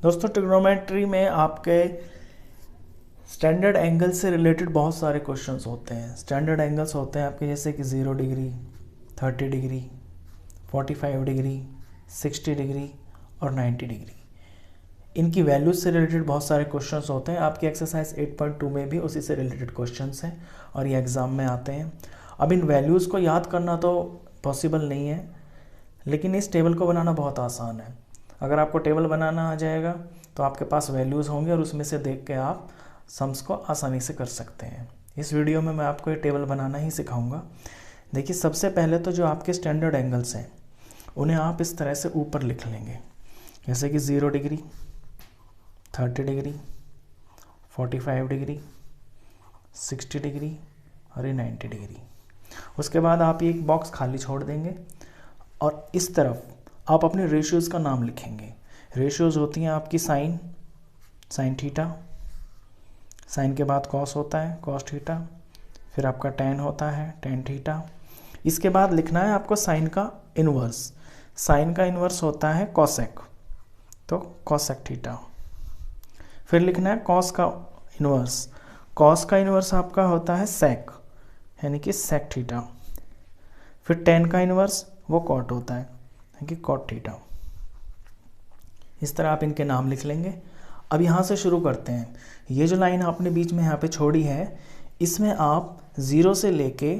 दोस्तों ट्रिग्नोमेट्री में आपके स्टैंडर्ड एंगल से रिलेटेड बहुत सारे क्वेश्चंस होते हैं। स्टैंडर्ड एंगल्स होते हैं आपके जैसे कि 0 डिग्री, 30 डिग्री, 45 डिग्री, 60 डिग्री और 90 डिग्री। इनकी वैल्यूज से रिलेटेड बहुत सारे क्वेश्चंस होते हैं। आपकी एक्सरसाइज 8.2 में भी उसी से रिलेटेड क्वेश्चंस हैं और ये एग्ज़ाम में आते हैं। अब इन वैल्यूज़ को याद करना तो पॉसिबल नहीं है, लेकिन इस टेबल को बनाना बहुत आसान है। अगर आपको टेबल बनाना आ जाएगा तो आपके पास वैल्यूज़ होंगे और उसमें से देख के आप सम्स को आसानी से कर सकते हैं। इस वीडियो में मैं आपको ये टेबल बनाना ही सिखाऊंगा। देखिए, सबसे पहले तो जो आपके स्टैंडर्ड एंगल्स हैं उन्हें आप इस तरह से ऊपर लिख लेंगे, जैसे कि 0 डिग्री, 30 डिग्री, 45 डिग्री, 60 डिग्री और ये 90 डिग्री। उसके बाद आप ये एक बॉक्स खाली छोड़ देंगे और इस तरफ आप अपने रेशियोज़ का नाम लिखेंगे। रेशियोज़ होती हैं आपकी साइन थीटा, साइन के बाद कॉस होता है कॉस थीटा, फिर आपका टेन होता है टेन थीटा। इसके बाद लिखना है आपको साइन का इन्वर्स। साइन का इन्वर्स होता है कॉसेक, तो कॉसेक थीटा। फिर लिखना है कॉस का इन्वर्स। कॉस का इन्वर्स आपका होता है सेक, यानी कि सेक थीटा। फिर टेन का इन्वर्स वो कॉट होता है, यानी कि कॉट थीटा। इस तरह आप इनके नाम लिख लेंगे। अब यहाँ से शुरू करते हैं। ये जो लाइन आपने बीच में यहाँ पे छोड़ी है, इसमें आप 0 से लेके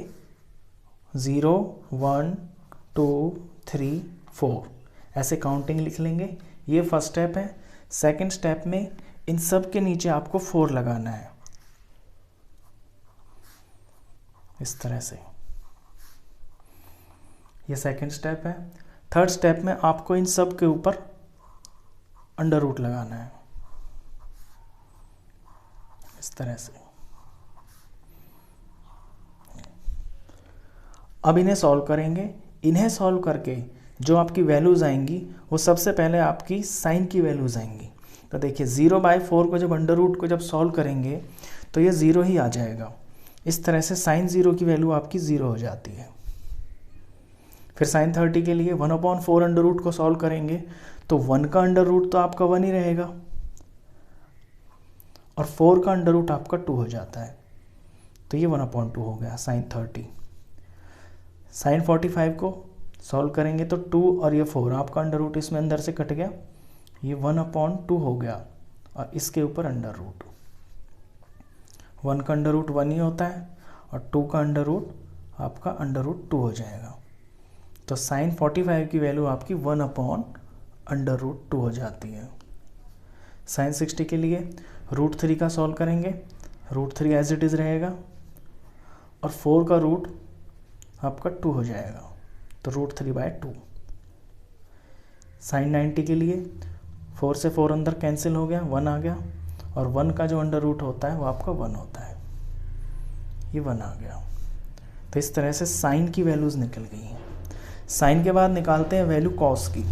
0, 1, 2, 3, 4 ऐसे काउंटिंग लिख लेंगे। ये फर्स्ट स्टेप है। सेकंड स्टेप में इन सब के नीचे आपको 4 लगाना है, इस तरह से। ये सेकंड स्टेप है। थर्ड स्टेप में आपको इन सब के ऊपर अंडर रूट लगाना है, इस तरह से। अब इन्हें सॉल्व करेंगे। इन्हें सॉल्व करके जो आपकी वैल्यूज़ आएंगी वो सबसे पहले आपकी साइन की वैल्यूज़ आएंगी। तो देखिए 0/4 को जब अंडर रूट को जब सॉल्व करेंगे तो ये 0 ही आ जाएगा। इस तरह से साइन 0 की वैल्यू आपकी 0 हो जाती है। फिर साइन 30 के लिए 1/4 अंडर रूट को सॉल्व करेंगे तो 1 का अंडर रूट तो आपका 1 ही रहेगा और 4 का अंडर रूट आपका 2 हो जाता है, तो ये 1/2 हो गया साइन 30। साइन 45 को सॉल्व करेंगे तो 2 और ये 4 आपका अंडर रूट इसमें अंदर से कट गया, ये 1/2 हो गया और इसके ऊपर अंडर रूट। 1 का अंडर रूट 1 ही होता है और 2 का अंडर रूट आपका अंडर रूट 2 हो जाएगा। तो साइन 45 की वैल्यू आपकी 1/√2 हो जाती है। साइन 60 के लिए √3 का सॉल्व करेंगे, √3 एज इट इज़ रहेगा और 4 का रूट आपका 2 हो जाएगा, तो √3/2। साइन 90 के लिए 4 से 4 अंदर कैंसिल हो गया, 1 आ गया और 1 का जो अंडर रूट होता है वो आपका 1 होता है, ये 1 आ गया। तो इस तरह से साइन की वैल्यूज़ निकल गई हैं। साइन के बाद निकालते हैं वैल्यू कॉस की।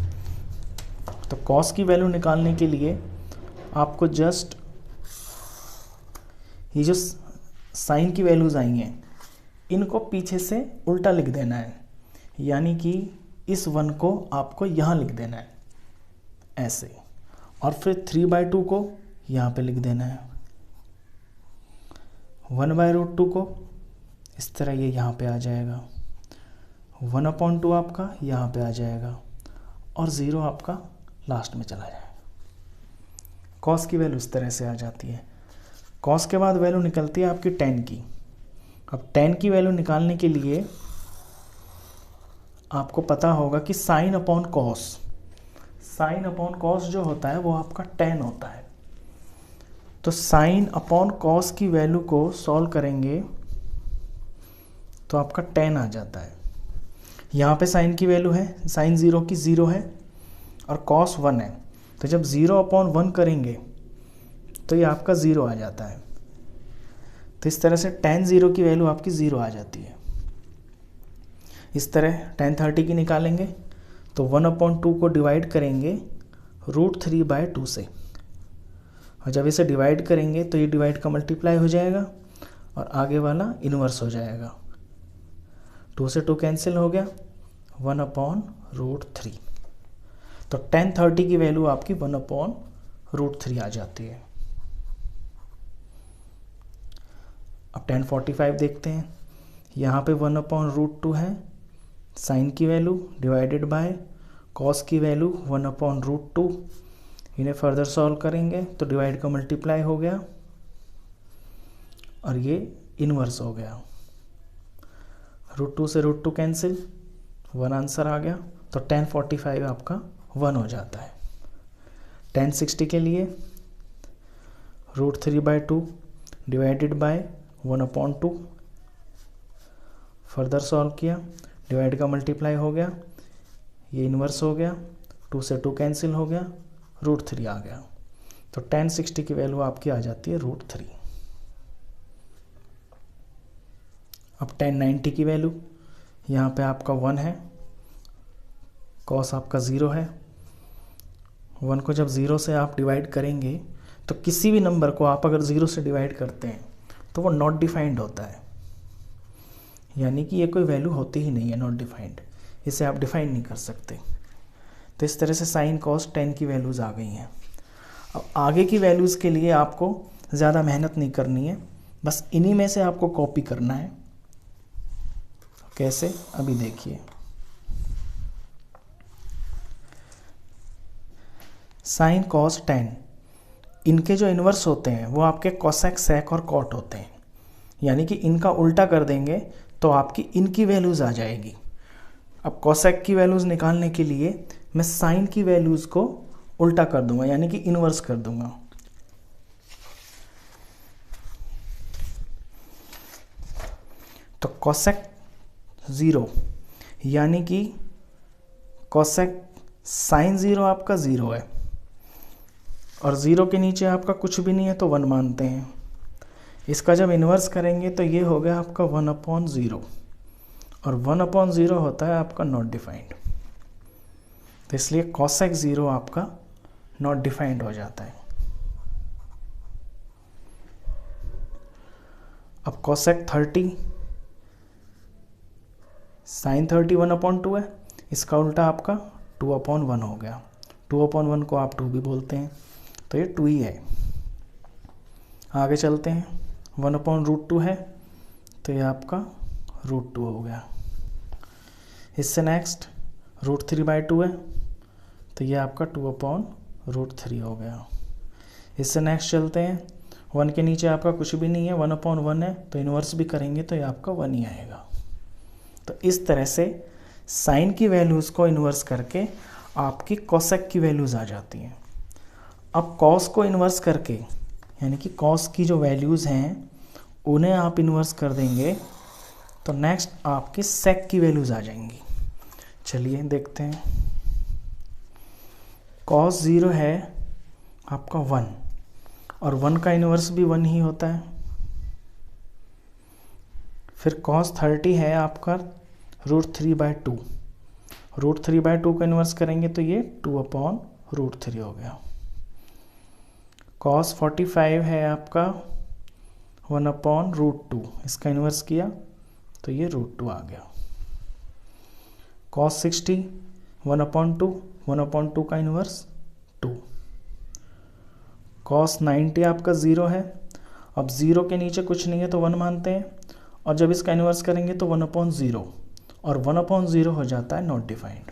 तो कॉस की वैल्यू निकालने के लिए आपको जस्ट ये जो साइन की वैल्यूज़ आई हैं इनको पीछे से उल्टा लिख देना है, यानी कि इस 1 को आपको यहाँ लिख देना है ऐसे, और फिर 3/2 को यहाँ पे लिख देना है। 1/√2 को इस तरह ये यहाँ पे आ जाएगा, 1/2 आपका यहाँ पे आ जाएगा और 0 आपका लास्ट में चला जाएगा। कॉस की वैल्यू इस तरह से आ जाती है। कॉस के बाद वैल्यू निकलती है आपकी टेन की। अब टेन की वैल्यू निकालने के लिए आपको पता होगा कि साइन अपॉन कॉस जो होता है वो आपका टेन होता है। तो साइन अपॉन कॉस की वैल्यू को सॉल्व करेंगे तो आपका 10 आ जाता है। यहाँ पे साइन की वैल्यू है, साइन 0 की 0 है और कॉस 1 है, तो जब 0/1 करेंगे तो ये आपका 0 आ जाता है। तो इस तरह से tan 0 की वैल्यू आपकी 0 आ जाती है। इस तरह tan 30 की निकालेंगे तो 1/2 को डिवाइड करेंगे √3/2 से, और जब इसे डिवाइड करेंगे तो ये डिवाइड का मल्टीप्लाई हो जाएगा और आगे वाला इन्वर्स हो जाएगा। 2 से 2 कैंसिल हो गया, 1/√3। तो tan 30 की वैल्यू आपकी 1/√3 √3 आ जाती है। अब tan 45 देखते हैं। यहाँ पे 1/√2 है, साइन की वैल्यू डिवाइडेड बाय कॉस की वैल्यू 1/√2। इन्हें फर्दर सॉल्व करेंगे तो डिवाइड का मल्टीप्लाई हो गया और ये इनवर्स हो गया। √2 से √2 कैंसिल, 1 आंसर आ गया। तो tan 45 आपका 1 हो जाता है। tan 60 के लिए √3/2 डिवाइडेड बाय 1/2, फर्दर सॉल्व किया, डिवाइड का मल्टीप्लाई हो गया, ये इन्वर्स हो गया, 2 से 2 कैंसिल हो गया, √3 आ गया। तो tan 60 की वैल्यू आपकी आ जाती है √3। अब tan 90 की वैल्यू, यहाँ पे आपका 1 है, कॉस आपका 0 है। 1 को जब 0 से आप डिवाइड करेंगे तो किसी भी नंबर को आप अगर 0 से डिवाइड करते हैं तो वो नॉट डिफाइंड होता है, यानी कि ये कोई वैल्यू होती ही नहीं है, नॉट डिफाइंड, इसे आप डिफाइन नहीं कर सकते। तो इस तरह से साइन कॉस tan की वैल्यूज़ आ गई हैं। अब आगे की वैल्यूज़ के लिए आपको ज़्यादा मेहनत नहीं करनी है, बस इन्हीं में से आपको कॉपी करना है। कैसे, अभी देखिए। साइन कॉस tan, इनके जो इन्वर्स होते हैं वो आपके कोसेक, सेक और कॉट होते हैं, यानी कि इनका उल्टा कर देंगे तो आपकी इनकी वैल्यूज़ आ जाएगी। अब कोसेक की वैल्यूज़ निकालने के लिए मैं साइन की वैल्यूज़ को उल्टा कर दूंगा, यानी कि इन्वर्स कर दूंगा। तो कोसेक 0, यानी कि कोसेक साइन 0 आपका 0 है, और 0 के नीचे आपका कुछ भी नहीं है तो 1 मानते हैं। इसका जब इन्वर्स करेंगे तो ये हो गया आपका 1/0, और 1/0 होता है आपका नॉट डिफाइंड, तो इसलिए कोसेक 0 आपका नॉट डिफाइंड हो जाता है। अब कोसेक 30, साइन 30 1/2 है, इसका उल्टा आपका 2/1 हो गया। 2/1 को आप 2 भी बोलते हैं, तो ये 2 ही है। आगे चलते हैं, 1/√2 है तो ये आपका √2 हो गया। इससे नेक्स्ट √3/2 है तो ये आपका 2/√3 हो गया। इससे नेक्स्ट चलते हैं, 1 के नीचे आपका कुछ भी नहीं है, 1/1 है, तो इन्वर्स भी करेंगे तो ये आपका 1 ही आएगा। तो इस तरह से साइन की वैल्यूज़ को इन्वर्स करके आपकी कोसेक की वैल्यूज़ आ जाती हैं। अब कॉस को इन्वर्स करके, यानी कि कॉस की जो वैल्यूज़ हैं उन्हें आप इन्वर्स कर देंगे तो नेक्स्ट आपकी सेक की वैल्यूज़ आ जाएंगी। चलिए देखते हैं। कॉस 0 है आपका 1, और 1 का इन्वर्स भी 1 ही होता है। फिर कॉस 30 है आपका √3/2, √3/2 का इन्वर्स करेंगे तो ये 2/√3 हो गया। कॉस 45 है आपका 1/√2, इसका इन्वर्स किया तो ये √2 आ गया। कॉस 60 1/2, 1/2 का इन्वर्स 2। कॉस 90 आपका 0 है, अब 0 के नीचे कुछ नहीं है तो 1 मानते हैं, और जब इसका इन्वर्स करेंगे तो 1/0, और 1/0 हो जाता है नॉट डिफाइंड,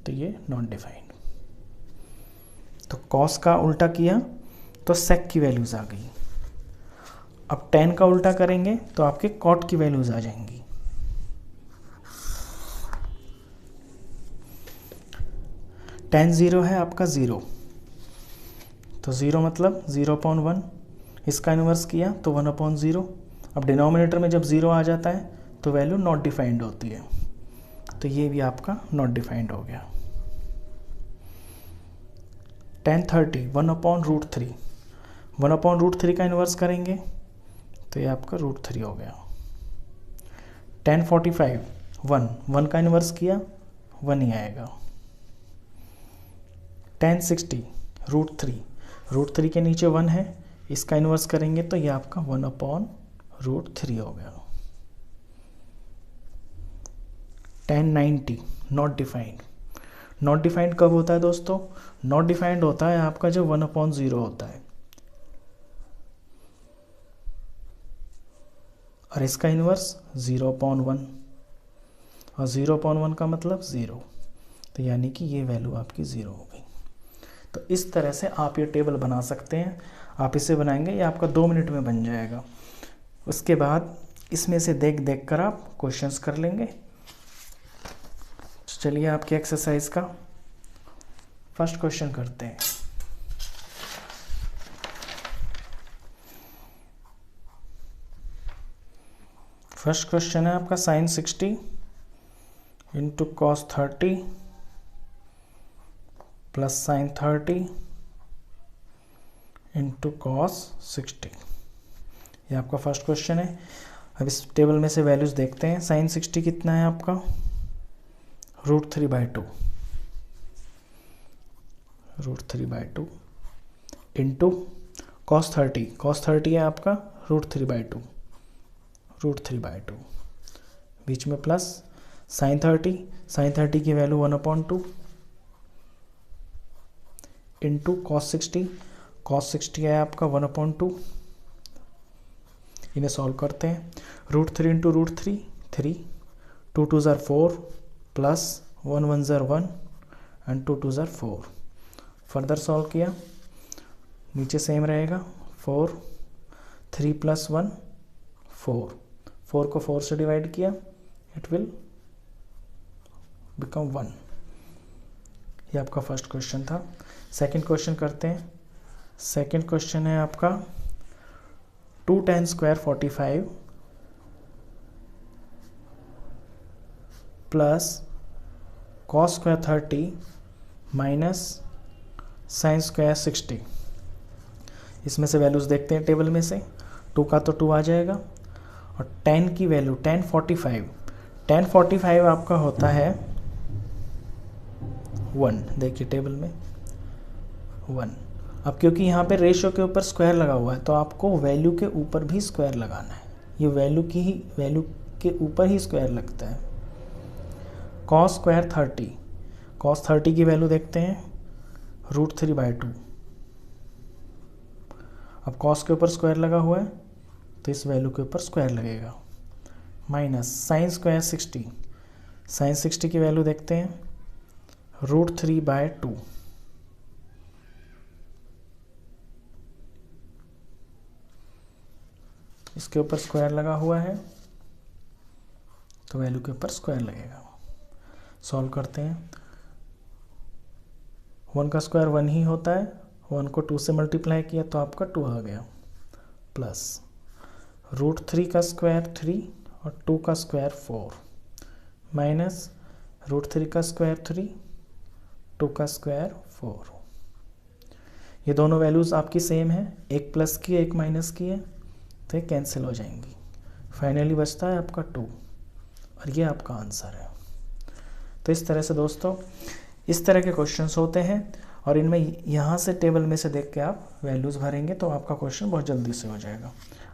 तो ये नॉट डिफाइंड। तो कॉस का उल्टा किया तो सेक की वैल्यूज़ आ गई। अब tan का उल्टा करेंगे तो आपके कॉट की वैल्यूज़ आ जाएंगी। tan 0 है आपका 0, तो 0 मतलब 0/1, इसका इन्वर्स किया तो 1/0। अब डिनोमिनेटर में जब 0 आ जाता है तो वैल्यू नॉट डिफाइंड होती है, तो ये भी आपका नॉट डिफाइंड हो गया। tan 30 1/√3, 1/√3 का इन्वर्स करेंगे तो ये आपका √3 हो गया। tan 45 1 का इन्वर्स किया 1 ही आएगा। tan 60 √3 के नीचे 1 है, इसका इन्वर्स करेंगे तो ये आपका 1/√3 हो गया। tan 90 not defined, not defined कब होता है दोस्तों? नॉट डिफाइंड होता है आपका जब 1/0 होता है, और इसका इन्वर्स 0/1, और 0/1 का मतलब 0, तो यानी कि ये वैल्यू आपकी 0 हो गई। तो इस तरह से आप ये टेबल बना सकते हैं। आप इसे बनाएंगे, ये आपका 2 मिनट में बन जाएगा। उसके बाद इसमें से देख देख कर आप क्वेश्चंस कर लेंगे। चलिए आपकी एक्सरसाइज का फर्स्ट क्वेश्चन करते हैं। फर्स्ट क्वेश्चन है आपका sin 60 into cos 30 plus sin 30 into cos 60। ये आपका फर्स्ट क्वेश्चन है। अब इस टेबल में से वैल्यूज देखते हैं। sin 60 कितना है आपका? √3/2 √3/2 इंटू cos 30 है आपका √3/2 बीच में प्लस sin 30 की वैल्यू 1/2 इंटू cos 60 है आपका 1/2। इन्हें सॉल्व करते हैं। √3 इंटू √3 3, 2 2 ज़ार 4 प्लस 1 1 ज़ार 1 एंड 2 2 ज़ार 4। फर्दर सॉल्व किया, नीचे सेम रहेगा 4, 3 प्लस 1 4 को 4 से डिवाइड किया, इट विल बिकम 1। ये आपका फर्स्ट क्वेश्चन था। सेकंड क्वेश्चन करते हैं। सेकंड क्वेश्चन है आपका 2 tan square 45 plus cos square 30 minus sin square 60। इसमें से वैल्यूज देखते हैं टेबल में से। 2 का तो 2 आ जाएगा, और tan की वैल्यू tan 45 आपका होता है 1। देखिए टेबल में 1। अब क्योंकि यहाँ पे रेशियो के ऊपर स्क्वायर लगा हुआ है, तो आपको वैल्यू के ऊपर भी स्क्वायर लगाना है। ये वैल्यू के ऊपर ही स्क्वायर लगता है। cos square 30 की वैल्यू देखते हैं √3/2। अब cos के ऊपर स्क्वायर लगा हुआ है, तो इस वैल्यू के ऊपर स्क्वायर लगेगा। माइनस sin square 60 की वैल्यू देखते हैं √3/2। इसके ऊपर स्क्वायर लगा हुआ है, तो वैल्यू के ऊपर स्क्वायर लगेगा। सॉल्व करते हैं। 1 का स्क्वायर 1 ही होता है, 1 को 2 से मल्टीप्लाई किया तो आपका 2 आ गया, प्लस √3 का स्क्वायर 3 और 2 का स्क्वायर 4 माइनस √3 का स्क्वायर 3, 2 का स्क्वायर 4। ये दोनों वैल्यूज़ आपकी सेम है, एक प्लस की एक माइनस की है, तो ये कैंसिल हो जाएंगी। फाइनली बचता है आपका 2, और ये आपका आंसर है। तो इस तरह से दोस्तों इस तरह के क्वेश्चंस होते हैं, और इनमें यहाँ से टेबल में से देख के आप वैल्यूज़ भरेंगे तो आपका क्वेश्चन बहुत जल्दी से हो जाएगा।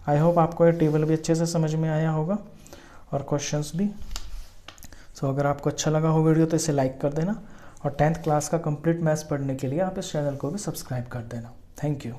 आई होप आपको ये टेबल भी अच्छे से समझ में आया होगा और क्वेश्चंस भी। सो अगर आपको अच्छा लगा हो वीडियो तो इसे लाइक कर देना, और 10th क्लास का कंप्लीट मैथ्स पढ़ने के लिए आप इस चैनल को भी सब्सक्राइब कर देना। Thank you.